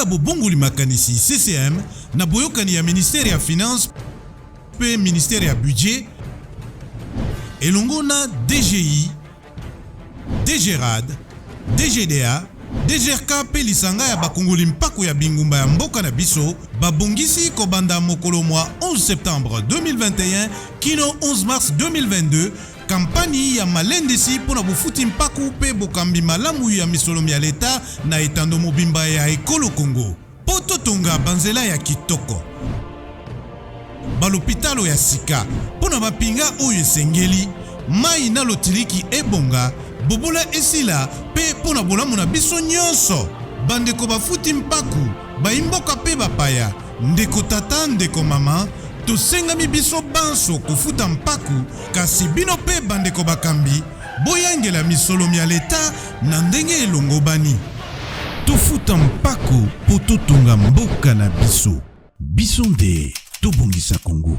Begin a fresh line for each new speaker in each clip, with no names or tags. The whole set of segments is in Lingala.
bobongoli makanisi CCM na boyokani ya ministère ya finance pe ministère ya budget elongo na DGI, DGRAD, DGDA, DGRK pe lisanga ya bakongoli mpako ya bingumba ya mboka na biso babongisi kobanda mokolo mwa 11 septembre 2021 kino 11 mars 2022 kampani ya malendisi pona bofuti mpaku pe bokambi malamu ya misolomi ya leta na etando mobimba ya ekolo Congo. Poto tonga banzela ya kitoko. Balopitalo ya sika pona bapinga oyo esengeli mai na lotiliki ebonga bobola esila pe pona bolamu na biso nyonso. Bandeko bafuti mpaku baimboka pe bapaya ndeko tata ndeko mama tosengami biso banso kofuta mpaku kasi bino pe bandeko bakambi boyangela misolomi ya leta na ndenge elongo bani tofuta mpaku po totonga mboka na biso biso nde tobongisa Congo.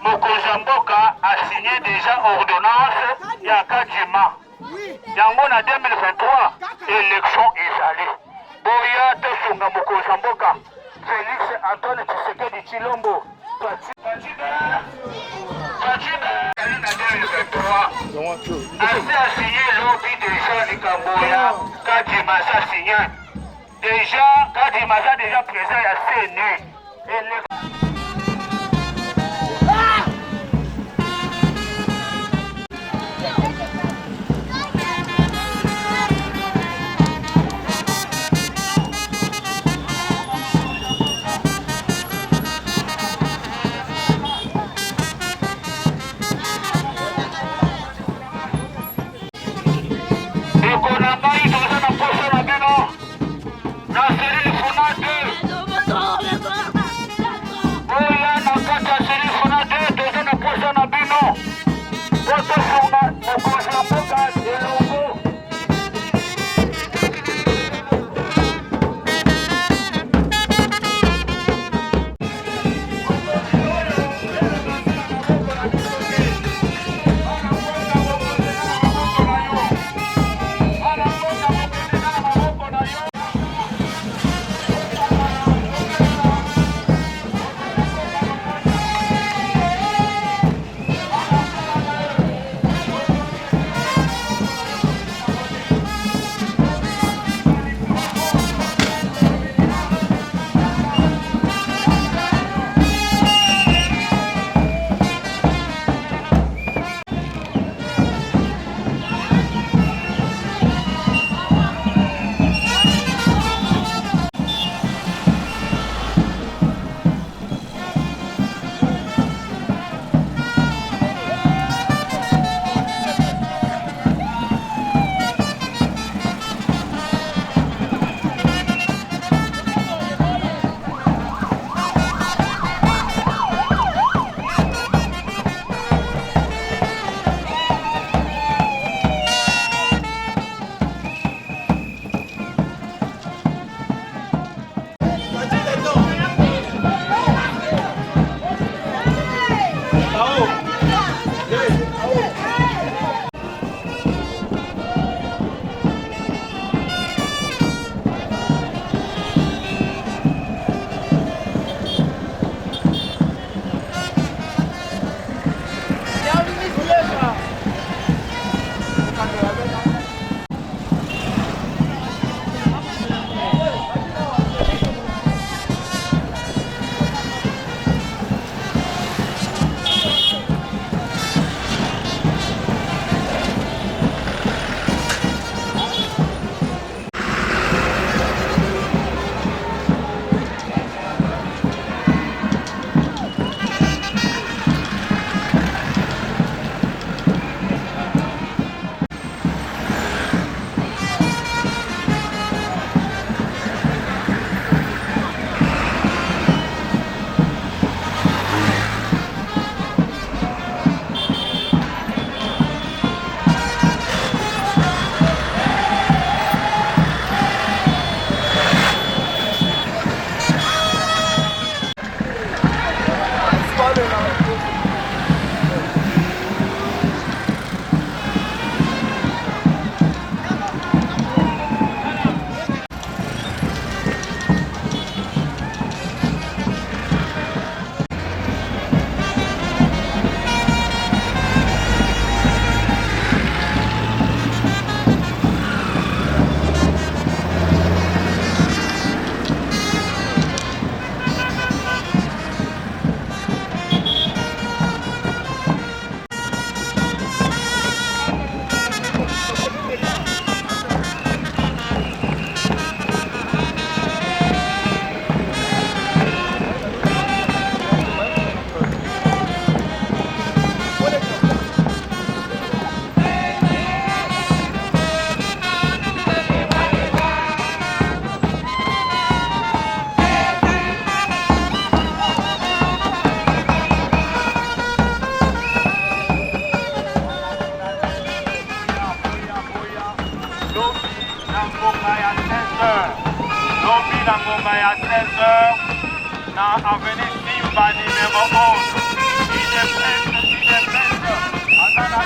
Mokozamboka a signé déjà ordonnance ya Kadima. Yango na 2023 élection ezali. Boya tosunga Mokozamboka Félix Antoine Tshisekedi Tshilombo. Assez a signé lobby déjà Nikamboya Kadima a signé. Déjà Kadima a déjà présent à CNU. Lobby la Ngoma à 13h. Dans avenue Simba numéro 11. Il est presque. Attends la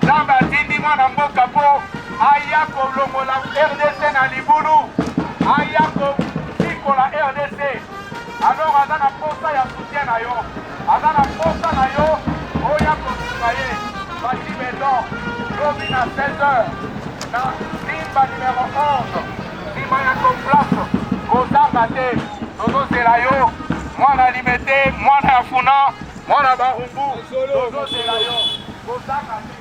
Nzambe atindi mwana mboka po aya kolongola RDC na libulu, aya kosikola RDC. Alors aza na posa ya soutien na yo, aza na posa na yo oya kosunga ye. Basi Bedor lobi na 16h na Simba numéro 11 Simba ya Place kozanga te tozozela yo mwana Limete mwana ya Funa mwana Barumbu tozozela yo kozanga te.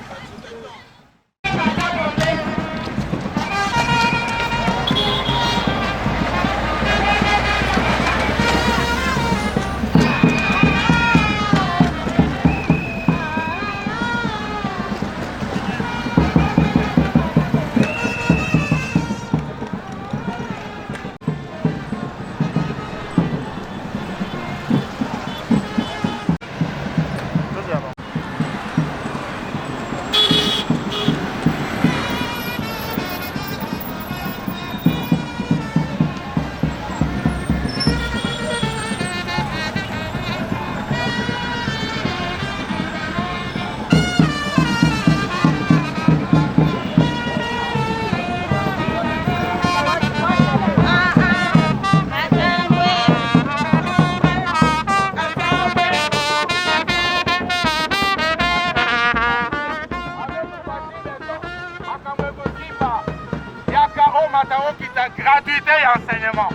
Gratuité et enseignement.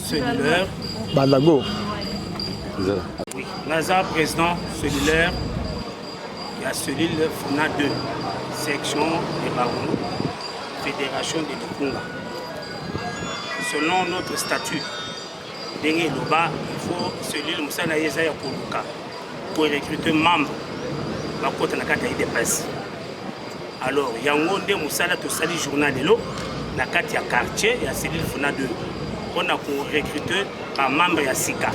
Cellulaire.
Balago.
Oui. Naza, président cellulaire. Il y a cellule FUNA 2, section des Barons, fédération de Lukunga. Selon notre statut, il faut cellule Moussana Yezaya Koluka pour recruter membres de la IDPS. Alors, il y a un monde Moussana tout sali journal de l'eau, dans le quartier, il y a cellule FUNA 2. On a recruté un membre de SICA.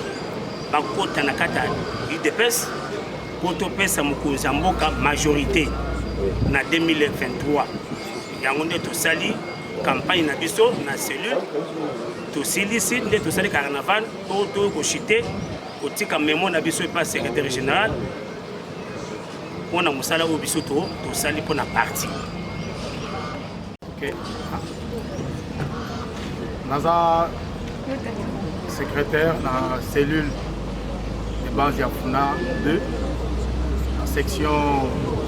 Bakota na kata IDPS, koto pesa mukonzi mboka majorité na 2023. Yangonde to sali campagne na biso na cellule to silisi nde to sali carnaval to ko chité ko tika memo na biso pas secrétaire général. On a musala o biso to sali pour na parti.
OK. Naza secrétaire dans la cellule de base de FUNA 2, la section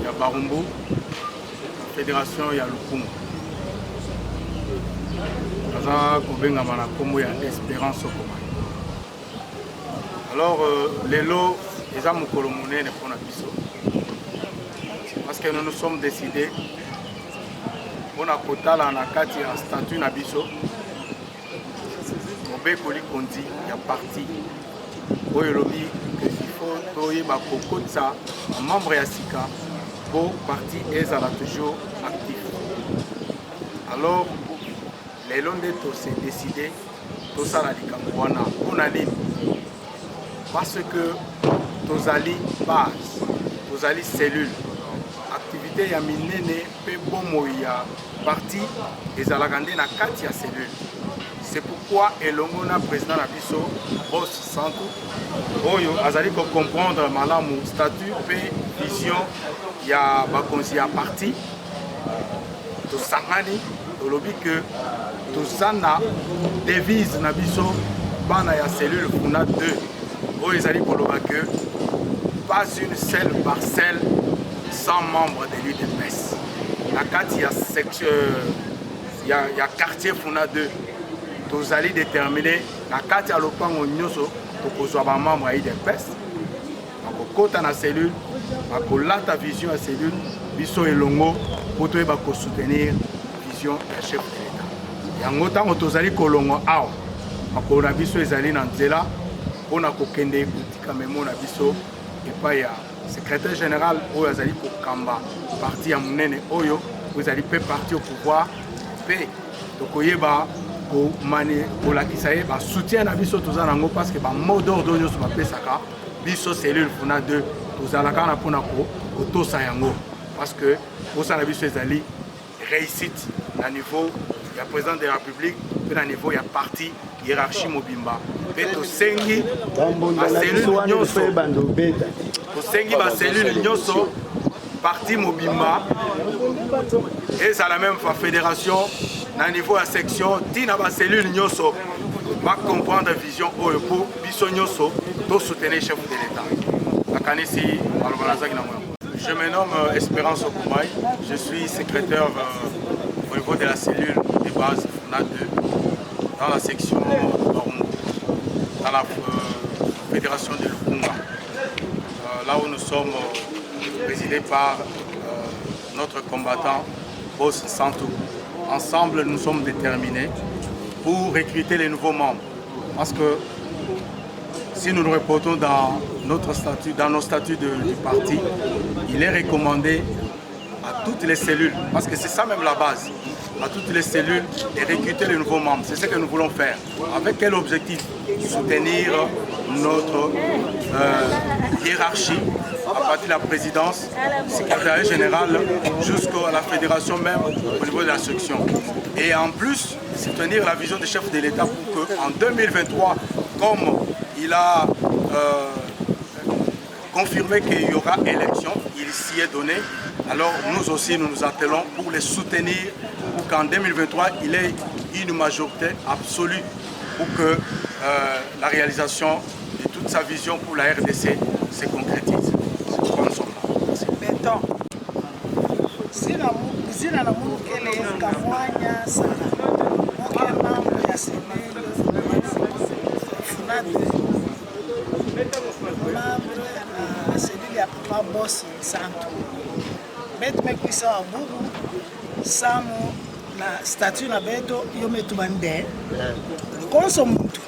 de Barumbu, la fédération de Lukunga. Nous avons Espérance. Alors, les lots, les amis colombiens ne font pas parce que nous nous sommes décidés pour la quota dans la carte et statut Nabiso. Bekoli Kondi, il y a parti. Il faut que ça, un membre de SICA, pour parti est toujours actif. Alors, les Londres s'est décidé, tout ça la Dikangwana, on a libre. Parce que tous alliés base, tous alliés cellules, activité ya minene, pe bomo ya parti, et zalagande na 4 cellules. C'est pourquoi Elongona président Nabiso, Boss Santo, Oyo, Azali pour comprendre malamu statut, paix, vision, il y a Bakonzi à parti, tout Sangani, au lobby que tout ça na devise Nabiso, Bana ya cellule FUNA 2, Oyo Azali pour le que pas une seule parcelle sans membre de l'UDPS. La carte, il y a section, il y a quartier FUNA 2. Nous allons déterminer la carte à l'opango nyoso pour que un membre de l'UDPS. Nous avons la cellule, nous avons la vision à la cellule, biso et longo, pour soutenir la vision du chef de l'État. Yango tango tozali kolongo awa makolo na biso ezali na nzela mpona kokende kotika memo na biso epai ya secrétaire général oyo azali kokamba parti ya monene oyo ezali mpe parti au pouvoir mpe tokoyeba kolakisa ye basoutien na biso toza nango parce que bamot d'ordre oyo nyonso bapesaka biso cellule funa 2 tozalaka na mpona kotosa yango parce que osala biso ezali réussite na niveau ya président de la République mpe na niveau ya parti hiérarchie mobimba mpe tosengi baselule nyonso baselule nyonso parti mobimba ezala même fa fédération na niveau ya section tina baselule nyonso bacomprendre vision oyo po biso nyonso tosoutenir chef de l'État nakanisi maloba nazaki na moyo. Je me nomme Espérance Okoumai, je suis secrétaire au niveau de la cellule de base FUNA 2 dans la section Barumbu, dans la fédération de Lukunga, là où nous sommes présidés par notre combattant Boss Santou. Ensemble, nous sommes déterminés pour recruter les nouveaux membres. Parce que si nous nous reportons dans nos statuts du parti, il est recommandé à toutes les cellules, parce que c'est ça même la base, à toutes les cellules de recruter les nouveaux membres. C'est ce que nous voulons faire. Avec quel objectif? Soutenir notre hiérarchie, à partir de la présidence, secrétaire général, jusqu'à la fédération même, au niveau de la section. Et en plus, soutenir la vision du chef de l'État pour qu'en 2023, comme il a confirmé qu'il y aura élection, il s'y est donné. Alors nous aussi, nous nous attelons pour les soutenir, pour qu'en 2023, il ait une majorité absolue pour que la réalisation de toute sa vision pour la RDC se concrétise. C'est pourquoi nous sommes là.
Boss Santo. Beto mekwisa wabugu samu na statut na beto yo metu bande. Konso muntu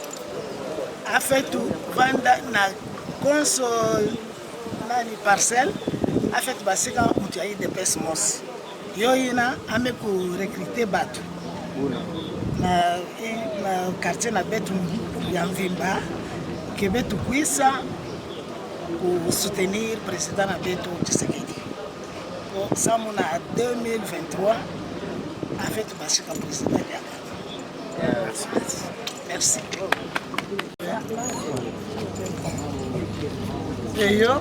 afetu vanda na konso nani parcelle afetu basika mutu ayi de pesmos. Yo ina ame ku recruter batu. Na quartier na betu ya Mvimba ke betu kwisa pour soutenir le président Nabeto Tshisekedi. Pour ça, on a 2023 avec le président Diakana. Merci.
Et yo,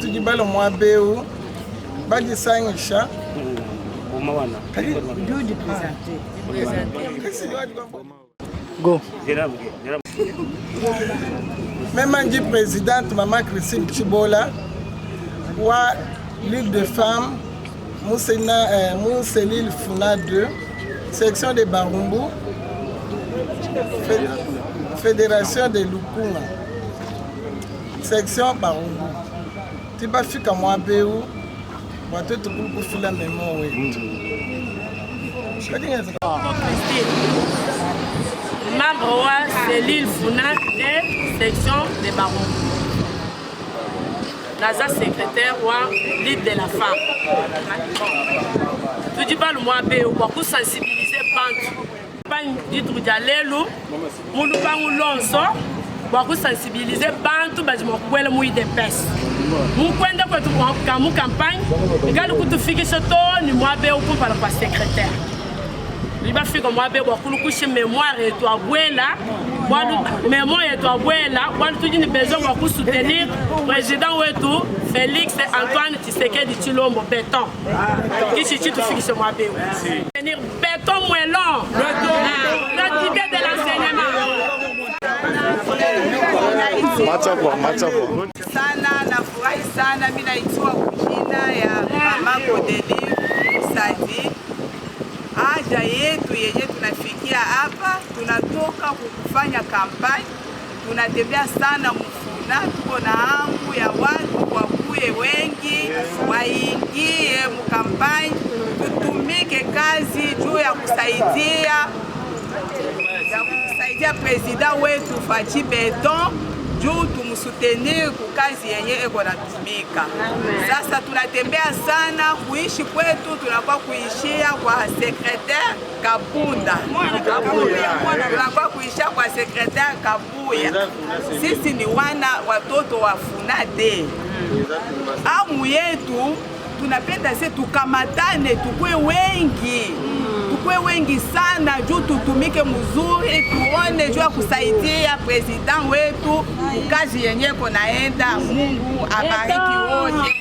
tu dis le mois béou, badi sangisha.
Go.
Même Angie présidente, Maman Christine Chibola, wa Ligue de femmes, Mousselil Funa 2, section de Barumbu, fédération de Lukunga, section Barumbu. Tu vas faire comme moi, Béou, tu vas te faire la mémoire.
Membre wa cellule Funa et section de Barumbu. Naza secrétaire wa Ligue de la femme. Tu dis pas le mois B pour sensibiliser Bantu. Pas du tout d'alelo. Mon bangu lonso pour sensibiliser Bantu basi mo kwela mu idepes. Mu kwenda kwa tu kamu campagne. Ngalo kutu fiki soto ni mois B pour par la secrétaire. Il va faire comme moi, il va mémoire et toi, mémoire et toi, tu dis besoin de soutenir le président Ouetou, Félix Antoine Tshisekedi Tshilombo, béton. Qui si tu fais ce mois, soutenir béton moins long, l'idée de l'enseignement.
Sana nafurahi sana, mimi naitwa kujina ya Mama Kodeli Sadi. Haja yetu yenye tunafikia hapa, tunatoka kufanya kampani, tunatembea sana Mfuna, tuko na hamu ya watu wakuye wengi, waingie mkampani, kazi juu ya kusaidia president wetu Fachi Beton juu tumsutenir kukazi yenye eko natumika. Sasa tunatembea sana kuishi kwetu, tunakuwa kuishia kwa secrétaire Kabunda. Tunakuwa kuishia kwa secrétaire Kabuya. Sisi ni watoto wa Funade. Amu yetu tunapenda sisi tukamatane, tukue wengi sana juu tutumike mzuri, tuone juu ya kusaidia president wetu kazi yenye konaenda. Mungu abariki wote.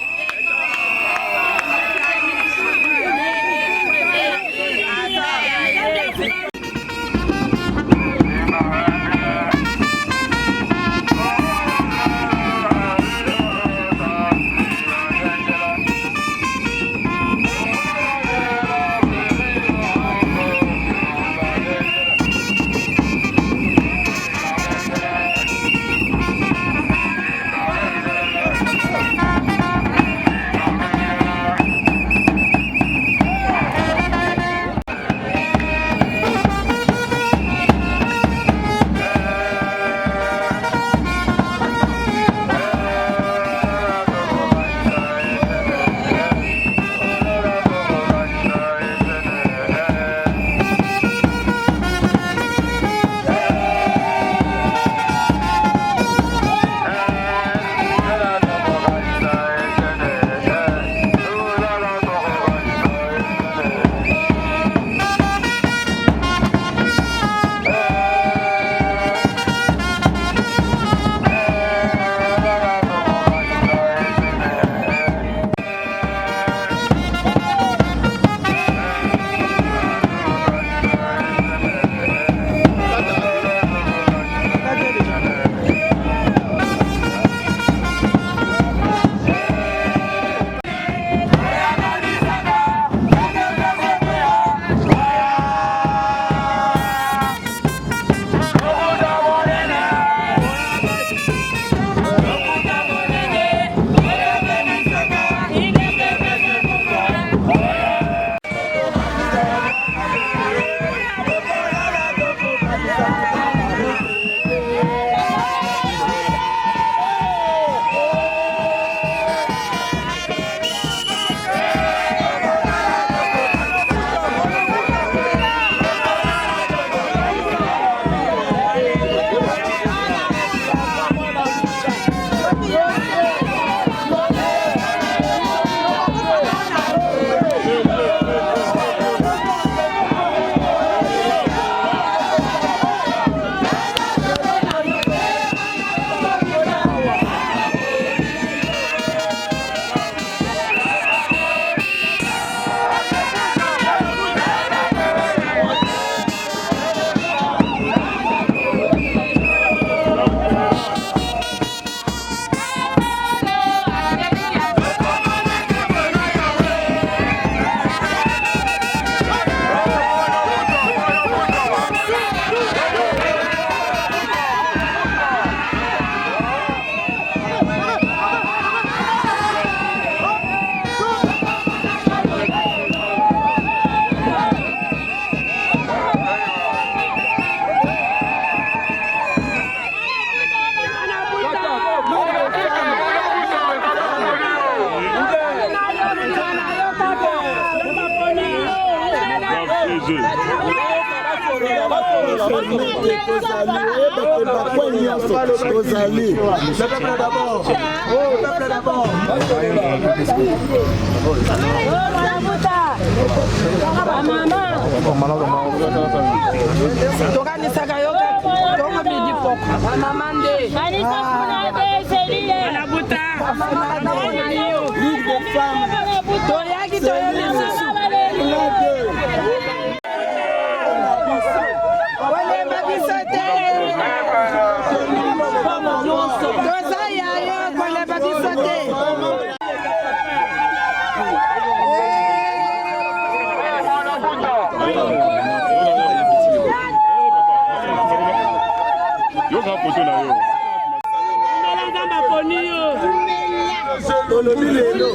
Tolobi
C'est le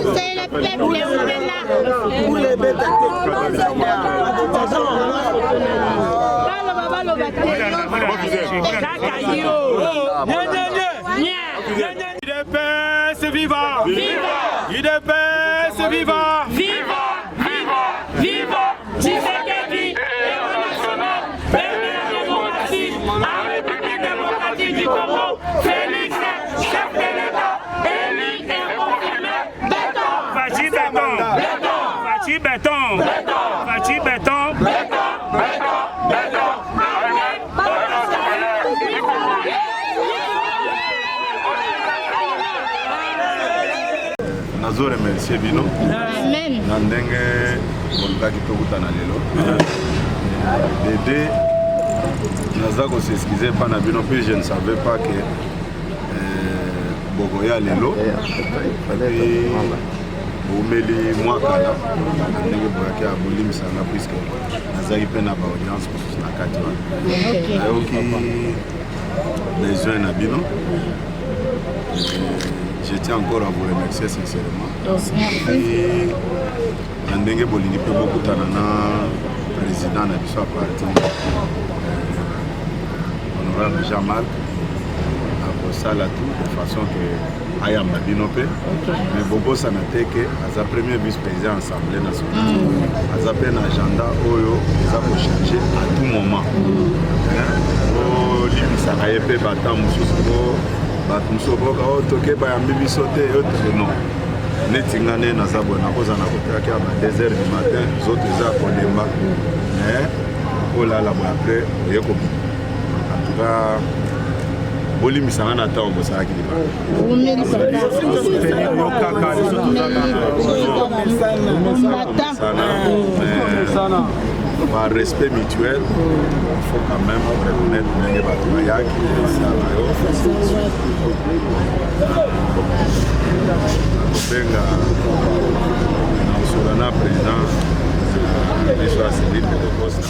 peuple, on est là.
Pour les bêtes
UDPS vivant! UDPS vivant!
Viva Tshisekedi, héros national, père de la démocratie, la République démocratique du Congo, Félix, chef de l'État, élu et confirmé, béton!
Fachi béton! Fachi béton! Fachi béton!
nazo remercier bino na ndenge bolukaki tokutana lelo dede naza kosexcuse epa na bino puis je ne savais pas que bokoya lelo epi boumeli mwa kala na ndenge boyaki abolimisanga puisque nazalaki mpe na baaudience mosusu na kati wana nayoki besoin na bino. Je tiens encore à vous remercier sincèrement. Et ndenge bolingi pe bokutana na président na biso parti honorable Jean-Marc akosala tout de façon que ayamba bino pe mais bobosana te ke aza premier vice-président assemblée nationale aza pe na agenda oyo eza kochange à tout moment olimbisaka ye mpe batan mosusu bato mosusu boka oyo toke bayambi biso te non neti nga nde naza boye nakozala kotelaki ya ba 2 heures du matin zoto eza kolemba mais olala boye apres oye kobima en tout cas bolimisanga na ntango bosalaki libala par respect mutuel, il faut quand même reconnaître les batailles qui sont là. Président de la civile de Costa.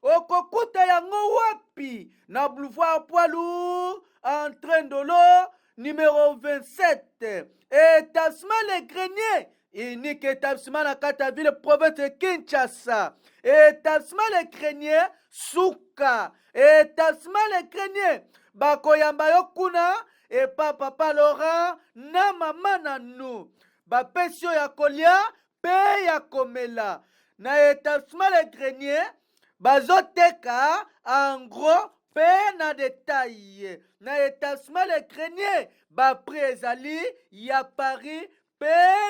Okokuta yango wapi na boulevard Poilour entrain de l'eau numéro 27 établissement Les Greniers unique établissement na kata ville province de Kinshasa établissement Les Greniers Suka établissement Les Greniers bakoyamba yo kuna et papa Laurent na mama nanu bapesio ya kolia pe ya komela na établissement Les Greniers bazoteka en gros pe na détail na établissement Les Greniers bapri ezali ya Paris pe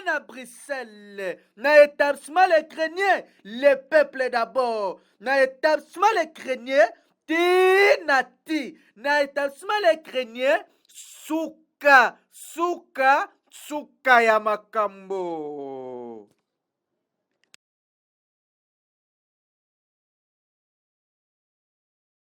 na Bruxelles na établissement Les Greniers le peuple d'abord na établissement Les Greniers ti na établissement Les Greniers suka ya makambo.